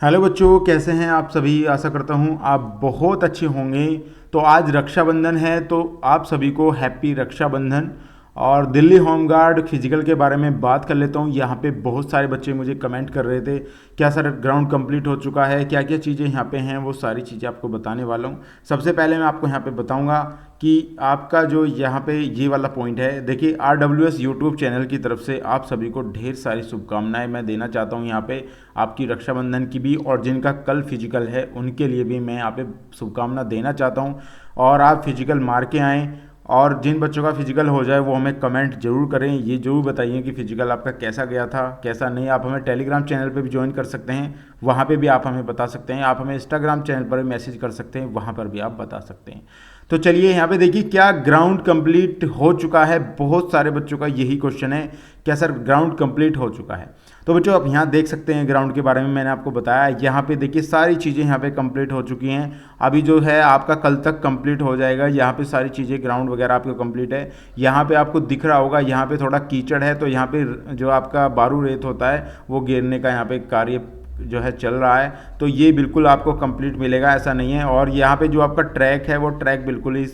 Hello बच्चों, कैसे हैं आप सभी। आशा करता हूं आप बहुत अच्छे होंगे। तो आज रक्षाबंधन है, तो आप सभी को हैप्पी रक्षाबंधन। और दिल्ली होमगार्ड फिजिकल के बारे में बात कर लेता हूं। यहाँ पे बहुत सारे बच्चे मुझे कमेंट कर रहे थे, क्या सर ग्राउंड कंप्लीट हो चुका है, क्या क्या चीज़ें यहाँ पे हैं, वो सारी चीज़ें आपको बताने वाला हूँ। सबसे पहले मैं आपको यहाँ पे बताऊँगा कि आपका जो यहाँ पे ये वाला पॉइंट है, देखिए RWS यूट्यूब चैनल की तरफ से आप सभी को ढेर सारी शुभकामनाएं मैं देना चाहता हूँ। यहाँ पे आपकी रक्षाबंधन की भी, और जिनका कल फिजिकल है उनके लिए भी मैं यहाँ पे शुभकामना देना चाहता हूँ। और आप फिजिकल मार के आएँ, और जिन बच्चों का फिजिकल हो जाए वो हमें कमेंट जरूर करें, ये जरूर बताइए कि फिजिकल आपका कैसा गया था कैसा नहीं। आप हमें टेलीग्राम चैनल पे भी ज्वाइन कर सकते हैं, वहाँ पे भी आप हमें बता सकते हैं। आप हमें इंस्टाग्राम चैनल पर भी मैसेज कर सकते हैं, वहाँ पर भी आप बता सकते हैं। तो चलिए यहाँ पे देखिए, क्या ग्राउंड कंप्लीट हो चुका है। बहुत सारे बच्चों का यही क्वेश्चन है, क्या सर ग्राउंड कंप्लीट हो चुका है। तो बच्चों आप यहाँ देख सकते हैं ग्राउंड के बारे में मैंने आपको बताया। यहाँ पे देखिए सारी चीज़ें यहाँ पे कंप्लीट हो चुकी हैं। अभी जो है आपका कल तक कंप्लीट हो जाएगा। यहाँ पे सारी चीज़ें ग्राउंड वगैरह आपको कंप्लीट है। यहाँ पे आपको दिख रहा होगा, यहाँ पे थोड़ा कीचड़ है, तो यहाँ पे जो आपका बारू रेत होता है वो गिरने का यहाँ पे कार्य जो है चल रहा है। तो ये बिल्कुल आपको कंप्लीट मिलेगा, ऐसा नहीं है। और यहाँ पे जो आपका ट्रैक है वो ट्रैक बिल्कुल ही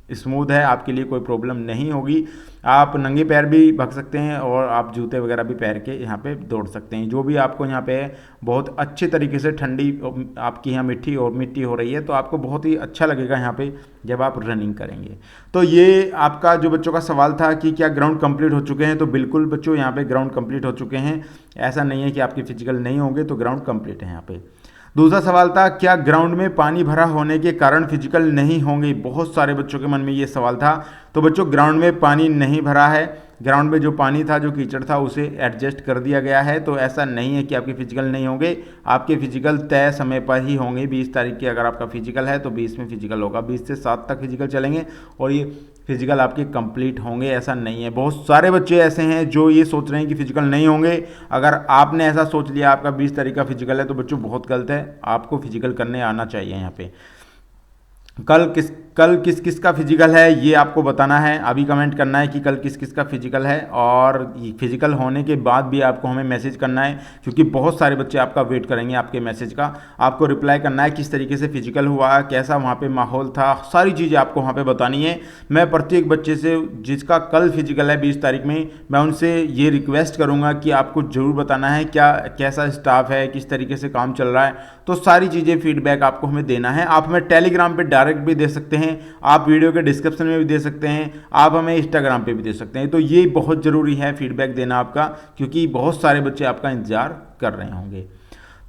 स्मूथ है, आपके लिए कोई प्रॉब्लम नहीं होगी। आप नंगे पैर भी भाग सकते हैं और आप जूते वगैरह भी पहन के यहाँ पे दौड़ सकते हैं। जो भी आपको यहाँ पे बहुत अच्छे तरीके से ठंडी आपकी यहाँ मिट्टी हो रही है, तो आपको बहुत ही अच्छा लगेगा यहाँ पे जब आप रनिंग करेंगे। तो ये आपका जो बच्चों का सवाल था कि क्या ग्राउंड कंप्लीट हो चुके हैं, तो बिल्कुल बच्चों यहाँ पे ग्राउंड कंप्लीट हो चुके हैं। ऐसा नहीं है कि आपके फिजिकल नहीं होंगे, तो ग्राउंड कंप्लीट है यहाँ पे। दूसरा सवाल था, क्या ग्राउंड में पानी भरा होने के कारण फिजिकल नहीं होंगे। बहुत सारे बच्चों के मन में ये सवाल था। तो बच्चों ग्राउंड में पानी नहीं भरा है, ग्राउंड में जो पानी था, जो कीचड़ था, उसे एडजस्ट कर दिया गया है। तो ऐसा नहीं है कि आपके फिजिकल नहीं होंगे, आपके फिजिकल तय समय पर ही होंगे। 20 तारीख की अगर आपका फिजिकल है तो 20 में फिजिकल होगा, 20 से 7 तक फिजिकल चलेंगे और ये फिजिकल आपके कंप्लीट होंगे। ऐसा नहीं है। बहुत सारे बच्चे ऐसे हैं जो ये सोच रहे हैं कि फिजिकल नहीं होंगे। अगर आपने ऐसा सोच लिया आपका 20 तारीख का फिजिकल है, तो बच्चों बहुत गलत है। आपको फिजिकल करने आना चाहिए। यहाँ पे कल किस किस का फिजिकल है ये आपको बताना है। अभी कमेंट करना है कि कल किस किस का फिजिकल है, और फिजिकल होने के बाद भी आपको हमें मैसेज करना है, क्योंकि बहुत सारे बच्चे आपका वेट करेंगे आपके मैसेज का। आपको रिप्लाई करना है किस तरीके से फिजिकल हुआ, कैसा वहाँ पे माहौल था, सारी चीज़ें आपको वहाँ पे बतानी है। मैं प्रत्येक बच्चे से जिसका कल फिजिकल है 20 तारीख में, मैं उनसे ये रिक्वेस्ट करूँगा कि आपको ज़रूर बताना है क्या कैसा स्टाफ है, किस तरीके से काम चल रहा है। तो सारी चीज़ें फीडबैक आपको हमें देना है। आप हमें टेलीग्राम पे डायरेक्ट भी दे सकते हैं, आप वीडियो के डिस्क्रिप्शन में भी दे सकते हैं, आप हमें इंस्टाग्राम पे भी दे सकते हैं। तो ये बहुत ज़रूरी है फीडबैक देना आपका, क्योंकि बहुत सारे बच्चे आपका इंतज़ार कर रहे होंगे।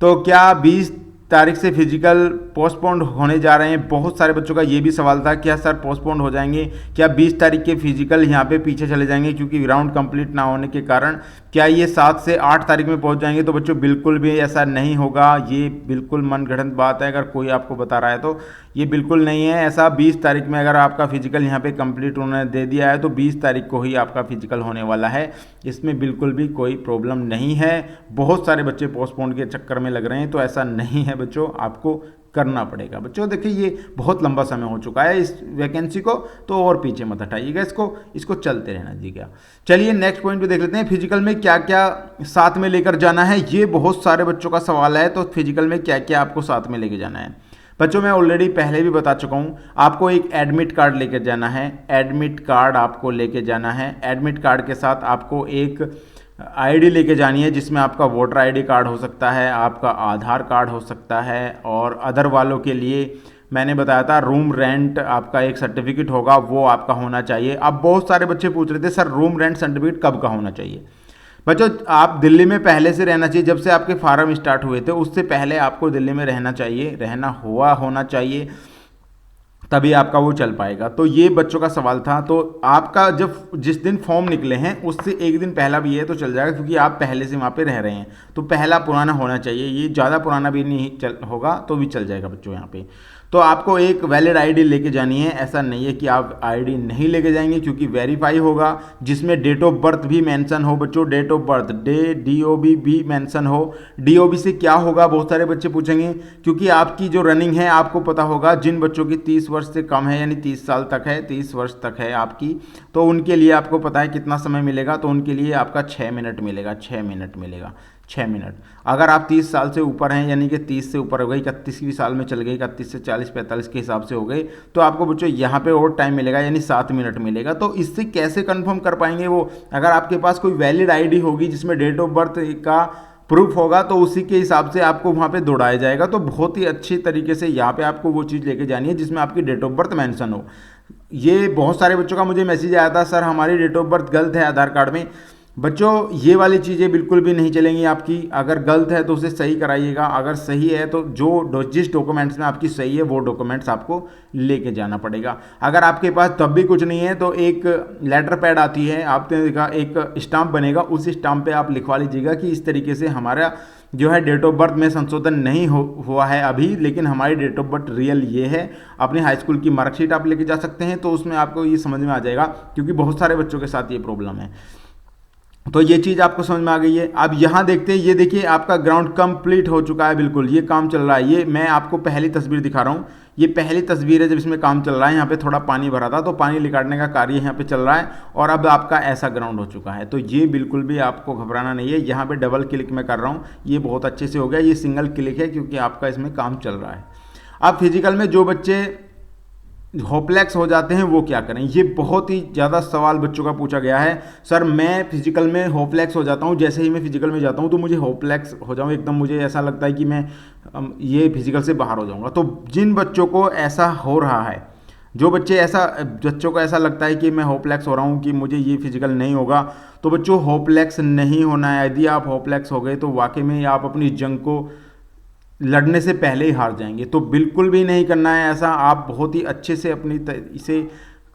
तो क्या 20 तारीख से फिजिकल पोस्टपोन्ड होने जा रहे हैं। बहुत सारे बच्चों का ये भी सवाल था, क्या सर पोस्टपोन्ड हो जाएंगे, क्या 20 तारीख के फिजिकल यहाँ पे पीछे चले जाएंगे क्योंकि ग्राउंड कंप्लीट ना होने के कारण, क्या ये 7 से 8 तारीख में पहुँच जाएंगे। तो बच्चों बिल्कुल भी ऐसा नहीं होगा। ये बिल्कुल मनगढ़ंत बात है, अगर कोई आपको बता रहा है तो ये बिल्कुल नहीं है ऐसा। 20 तारीख में अगर आपका फिजिकल यहाँ पे कंप्लीट उन्होंने दे दिया है, तो 20 तारीख को ही आपका फिजिकल होने वाला है। इसमें बिल्कुल भी कोई प्रॉब्लम नहीं है। बहुत सारे बच्चे पोस्टपोन के चक्कर में लग रहे हैं, तो ऐसा नहीं है बच्चों, आपको करना पड़ेगा। बच्चों देखिए ये बहुत लंबा समय हो चुका है इस वैकेंसी को, तो और पीछे मत हटाइएगा, इसको चलते रहना दीजिएगा। चलिए नेक्स्ट पॉइंट पे देख लेते हैं, फिजिकल में क्या क्या साथ में लेकर जाना है। ये बहुत सारे बच्चों का सवाल है। तो फिजिकल में क्या क्या आपको साथ में लेके जाना है। बच्चों मैं ऑलरेडी पहले भी बता चुका हूँ, आपको एक एडमिट कार्ड लेकर जाना है। एडमिट कार्ड आपको लेके जाना है। एडमिट कार्ड के साथ आपको एक आईडी लेके जानी है, जिसमें आपका वोटर आईडी कार्ड हो सकता है, आपका आधार कार्ड हो सकता है, और अदर वालों के लिए मैंने बताया था रूम रेंट आपका एक सर्टिफिकेट होगा, वो आपका होना चाहिए। अब बहुत सारे बच्चे पूछ रहे थे सर रूम रेंट सर्टिफिकेट कब का होना चाहिए। बच्चों आप दिल्ली में पहले से रहना चाहिए, जब से आपके फार्म स्टार्ट हुए थे उससे पहले आपको दिल्ली में रहना चाहिए, होना चाहिए, तभी आपका वो चल पाएगा। तो ये बच्चों का सवाल था। तो आपका जब जिस दिन फॉर्म निकले हैं उससे एक दिन पहला भी है तो चल जाएगा, क्योंकि आप पहले से वहाँ पे रह रहे हैं। तो पहला पुराना होना चाहिए, ये ज़्यादा पुराना भी नहीं चल होगा तो भी चल जाएगा बच्चों यहाँ पे। तो आपको एक वैलिड आईडी लेके जानी है। ऐसा नहीं है कि आप आईडी नहीं लेके जाएंगे, क्योंकि वेरीफाई होगा जिसमें डेट ऑफ बर्थ भी मेंशन हो। बच्चों डेट ऑफ बर्थ DOB भी मेंशन हो। DOB से क्या होगा बहुत सारे बच्चे पूछेंगे, क्योंकि आपकी जो रनिंग है आपको पता होगा, जिन बच्चों की 30 वर्ष से कम है, यानी 30 साल तक है, 30 वर्ष तक है आपकी, तो उनके लिए आपको पता है कितना समय मिलेगा। तो उनके लिए आपका 6 मिनट मिलेगा, 6 मिनट मिलेगा। 6 मिनट। अगर आप 30 साल से ऊपर हैं, यानी कि 30 से ऊपर हो गई, 31वीं साल में चल गई, 31 से 40-45 के हिसाब से हो गए, तो आपको बच्चों यहाँ पे और टाइम मिलेगा, यानी 7 मिनट मिलेगा। तो इससे कैसे कंफर्म कर पाएंगे वो? अगर आपके पास कोई वैलिड आईडी होगी जिसमें डेट ऑफ बर्थ का प्रूफ होगा, तो उसी के हिसाब से आपको वहाँ पे दौड़ाया जाएगा। तो बहुत ही अच्छी तरीके से यहाँ पे आपको वो चीज़ लेके जानी है जिसमें आपकी डेट ऑफ बर्थ मेंशन हो। ये बहुत सारे बच्चों का मुझे मैसेज आया था, सर हमारी डेट ऑफ बर्थ गलत है आधार कार्ड में। बच्चों ये वाली चीज़ें बिल्कुल भी नहीं चलेंगी आपकी। अगर गलत है तो उसे सही कराइएगा, अगर सही है तो जिस डॉक्यूमेंट्स में आपकी सही है वो डॉक्यूमेंट्स आपको लेके जाना पड़ेगा। अगर आपके पास तब भी कुछ नहीं है तो एक लेटर पैड आती है, आपने देखा, एक स्टाम्प बनेगा, उस स्टाम्प पे आप लिखवा लीजिएगा कि इस तरीके से हमारा जो है डेट ऑफ बर्थ में संशोधन नहीं हुआ है अभी, लेकिन हमारी डेट ऑफ बर्थ रियल ये है। अपनी हाई स्कूल की मार्कशीट आप लेके जा सकते हैं, तो उसमें आपको ये समझ में आ जाएगा, क्योंकि बहुत सारे बच्चों के साथ ये प्रॉब्लम है। तो ये चीज़ आपको समझ में आ गई है। अब यहाँ देखते हैं, ये देखिए आपका ग्राउंड कंप्लीट हो चुका है, बिल्कुल ये काम चल रहा है। ये मैं आपको पहली तस्वीर दिखा रहा हूँ, ये पहली तस्वीर है जब इसमें काम चल रहा है। यहाँ पे थोड़ा पानी भरा था तो पानी निकालने का कार्य यहाँ पे चल रहा है, और अब आपका ऐसा ग्राउंड हो चुका है। तो ये बिल्कुल भी आपको घबराना नहीं है। यहाँ पे डबल क्लिक मैं कर रहा हूँ, ये बहुत अच्छे से हो गया। ये सिंगल क्लिक है क्योंकि आपका इसमें काम चल रहा है। अब फिजिकल में जो बच्चे होपलेक्स हो जाते हैं वो क्या करें? ये बहुत ही ज़्यादा सवाल बच्चों का पूछा गया है। सर मैं फिजिकल में होपलेक्स हो जाता हूँ, जैसे ही मैं फिजिकल में जाता हूँ तो मुझे होपलेक्स हो जाऊँ एकदम, मुझे ऐसा लगता है कि मैं ये फिजिकल से बाहर हो जाऊँगा। तो जिन बच्चों को ऐसा हो रहा है, जो बच्चों को ऐसा लगता है कि मैं होपलेक्स हो रहा हूँ कि मुझे ये फिजिकल नहीं होगा, तो बच्चों होपलेक्स नहीं होना है। यदि आप होपलेक्स हो गए तो वाकई में आप अपनी जंग को लड़ने से पहले ही हार जाएंगे। तो बिल्कुल भी नहीं करना है ऐसा। आप बहुत ही अच्छे से अपनी इसे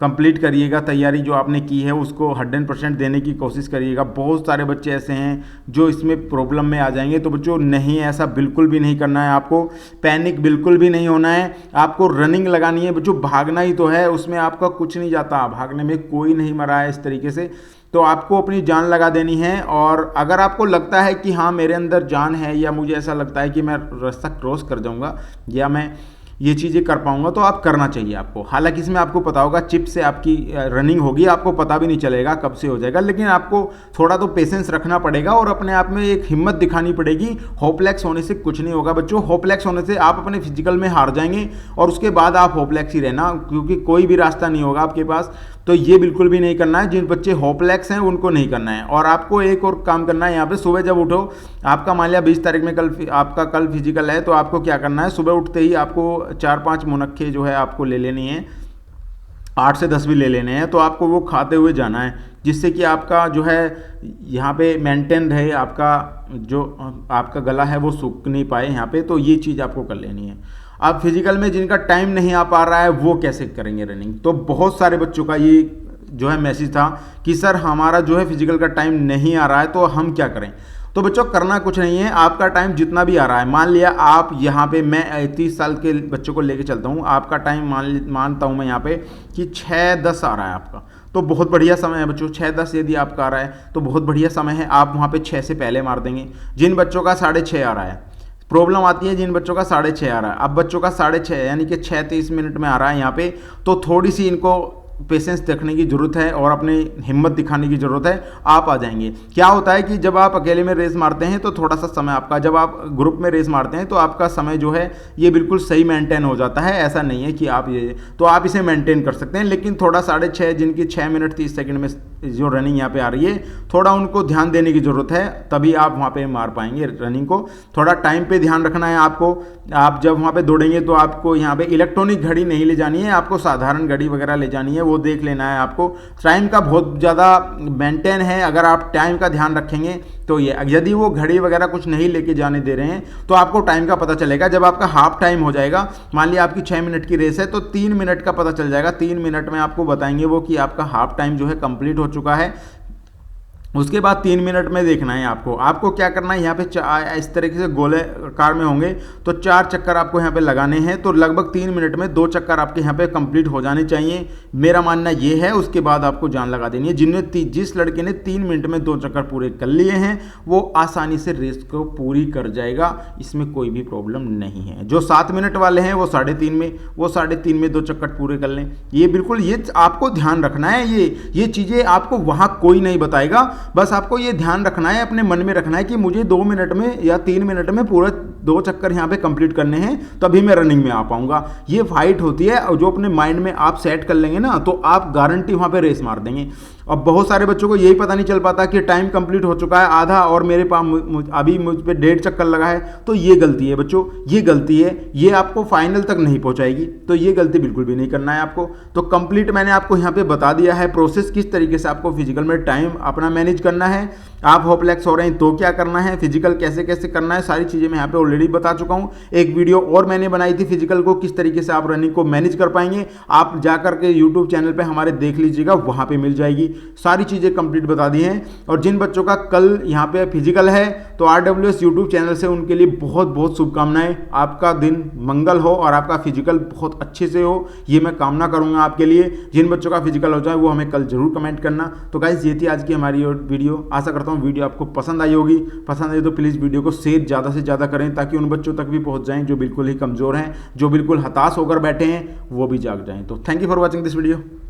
कंप्लीट करिएगा, तैयारी जो आपने की है उसको 100% देने की कोशिश करिएगा। बहुत सारे बच्चे ऐसे हैं जो इसमें प्रॉब्लम में आ जाएंगे। तो बच्चों नहीं, ऐसा बिल्कुल भी नहीं करना है आपको। पैनिक बिल्कुल भी नहीं होना है। आपको रनिंग लगानी है बच्चों, भागना ही तो है, उसमें आपका कुछ नहीं जाता, भागने में कोई नहीं मरा है इस तरीके से। तो आपको अपनी जान लगा देनी है। और अगर आपको लगता है कि हाँ मेरे अंदर जान है, या मुझे ऐसा लगता है कि मैं रास्ता क्रॉस कर जाऊंगा या मैं ये चीज़ें कर पाऊंगा, तो आप करना चाहिए आपको। हालांकि इसमें आपको पता होगा चिप से आपकी रनिंग होगी, आपको पता भी नहीं चलेगा कब से हो जाएगा, लेकिन आपको थोड़ा तो पेशेंस रखना पड़ेगा और अपने आप में एक हिम्मत दिखानी पड़ेगी। होपलेक्स होने से कुछ नहीं होगा बच्चों। होपलेक्स होने से आप अपने फिजिकल में हार जाएंगे और उसके बाद आप होपलेक्स ही रहना, क्योंकि कोई भी रास्ता नहीं होगा आपके पास। तो ये बिल्कुल भी नहीं करना है। जिन बच्चे होपलेक्स हैं उनको नहीं करना है। और आपको एक और काम करना है, यहाँ पे सुबह जब उठो, आपका मान लिया 20 तारीख में कल फिजिकल है, तो आपको क्या करना है, सुबह उठते ही आपको 4-5 मुनक्के जो है आपको ले लेनी है, 8 से 10 भी ले लेने हैं। तो आपको वो खाते हुए जाना है, जिससे कि आपका जो है यहाँ पे मेंटेन रहे, आपका जो आपका गला है वो सूख नहीं पाए यहाँ पे। तो ये चीज़ आपको कर लेनी है। अब फिजिकल में जिनका टाइम नहीं आ पा रहा है वो कैसे करेंगे रनिंग? तो बहुत सारे बच्चों का ये जो है मैसेज था कि सर हमारा जो है फिजिकल का टाइम नहीं आ रहा है, तो हम क्या करें? तो बच्चों करना कुछ नहीं है। आपका टाइम जितना भी आ रहा है, मान लिया आप यहाँ पे, मैं 30 साल के बच्चों को लेके चलता हूँ, आपका टाइम मानता हूँ मैं यहाँ पे कि 6:10 आ रहा है आपका, तो बहुत बढ़िया समय है बच्चों। 6:10 यदि आपका आ रहा है तो बहुत बढ़िया समय है, आप वहाँ पे 6 से पहले मार देंगे। जिन बच्चों का 6:30 आ रहा है, प्रॉब्लम आती है जिन बच्चों का 6:30 आ रहा है, अब बच्चों का 6:30 यानी कि 6:30 में आ रहा है यहाँ पे, तो थोड़ी सी इनको पेशेंस देखने की ज़रूरत है और अपनी हिम्मत दिखाने की ज़रूरत है। आप आ जाएंगे। क्या होता है कि जब आप अकेले में रेस मारते हैं तो थोड़ा सा समय आपका, जब आप ग्रुप में रेस मारते हैं तो आपका समय जो है ये बिल्कुल सही मेंटेन हो जाता है। ऐसा नहीं है कि आप ये, तो आप इसे मेंटेन कर सकते हैं, लेकिन थोड़ा 6:30 जिनकी 6 मिनट 30 सेकंड में जो रनिंग यहाँ पे आ रही है, थोड़ा उनको ध्यान देने की ज़रूरत है, तभी आप वहाँ पे मार पाएंगे रनिंग को। थोड़ा टाइम पे ध्यान रखना है आपको। आप जब वहाँ पे दौड़ेंगे तो आपको यहाँ पे इलेक्ट्रॉनिक घड़ी नहीं ले जानी है, आपको साधारण घड़ी वगैरह ले जानी है, वो देख लेना है आपको। टाइम का बहुत ज़्यादा मेंटेन है, अगर आप टाइम का ध्यान रखेंगे तो ये, यदि वो घड़ी वगैरह कुछ नहीं लेके जाने दे रहे हैं तो आपको टाइम का पता चलेगा जब आपका हाफ टाइम हो जाएगा। मान लिया आपकी 6 मिनट की रेस है तो 3 मिनट का पता चल जाएगा। 3 मिनट में आपको बताएंगे वो कि आपका हाफ टाइम जो है कंप्लीट हो चुका है। उसके बाद 3 मिनट में देखना है आपको क्या करना है, यहाँ पे इस तरीके से गोले कार में होंगे तो 4 चक्कर आपको यहाँ पे लगाने हैं। तो लगभग 3 मिनट में 2 चक्कर आपके यहाँ पे कंप्लीट हो जाने चाहिए, मेरा मानना ये है। उसके बाद आपको जान लगा देनी है। जिस लड़के ने 3 मिनट में 2 चक्कर पूरे कर लिए हैं वो आसानी से रेस को पूरी कर जाएगा, इसमें कोई भी प्रॉब्लम नहीं है। जो 7 मिनट वाले हैं वो 3.5 में 2 चक्कर पूरे कर लें। ये बिल्कुल, ये आपको ध्यान रखना है। ये चीज़ें आपको वहाँ कोई नहीं बताएगा। बस आपको ये ध्यान रखना है, अपने मन में रखना है कि मुझे 2 मिनट में या 3 मिनट में पूरा 2 चक्कर यहाँ पे कंप्लीट करने हैं, तभी मैं रनिंग में आ पाऊंगा। ये फाइट होती है, और जो अपने माइंड में आप सेट कर लेंगे ना, तो आप गारंटी वहाँ पे रेस मार देंगे। अब बहुत सारे बच्चों को यही पता नहीं चल पाता कि टाइम कंप्लीट हो चुका है आधा और मेरे पास अभी मुझ पे 1.5 चक्कर लगा है। तो ये गलती है बच्चों, ये गलती है, ये आपको फाइनल तक नहीं पहुंचाएगी। तो ये गलती बिल्कुल भी नहीं करना है आपको। तो कंप्लीट मैंने आपको यहाँ पे बता दिया है प्रोसेस, किस तरीके से आपको फिजिकल में टाइम अपना मैनेज करना है। आप होपलेस हो रहे हैं तो क्या करना है, फिजिकल कैसे कैसे करना है, सारी चीज़ें मैं यहाँ पे ऑलरेडी बता चुका हूँ। एक वीडियो और मैंने बनाई थी फिजिकल को किस तरीके से आप रनिंग को मैनेज कर पाएंगे, आप जा करके यूट्यूब चैनल पे हमारे देख लीजिएगा, वहाँ पे मिल जाएगी। सारी चीज़ें कंप्लीट बता दी हैं। और जिन बच्चों का कल यहाँ पे फिजिकल है तो RWS यूट्यूब चैनल से उनके लिए बहुत बहुत शुभकामनाएं। आपका दिन मंगल हो और आपका फिजिकल बहुत अच्छे से हो, ये मैं कामना करूँगा आपके लिए। जिन बच्चों का फिजिकल हो जाए वो हमें कल जरूर कमेंट करना। तो गाइस ये थी आज की हमारी वीडियो। आशा करता हूँ वीडियो आपको पसंद आई होगी। पसंद आई तो प्लीज़ वीडियो को शेयर ज़्यादा से ज़्यादा करें, ताकि उन बच्चों तक भी पहुँच जाएँ जो बिल्कुल ही कमज़ोर हैं, जो बिल्कुल हताश होकर बैठे हैं, वो भी जाग जाएँ। तो thank you for watching this video.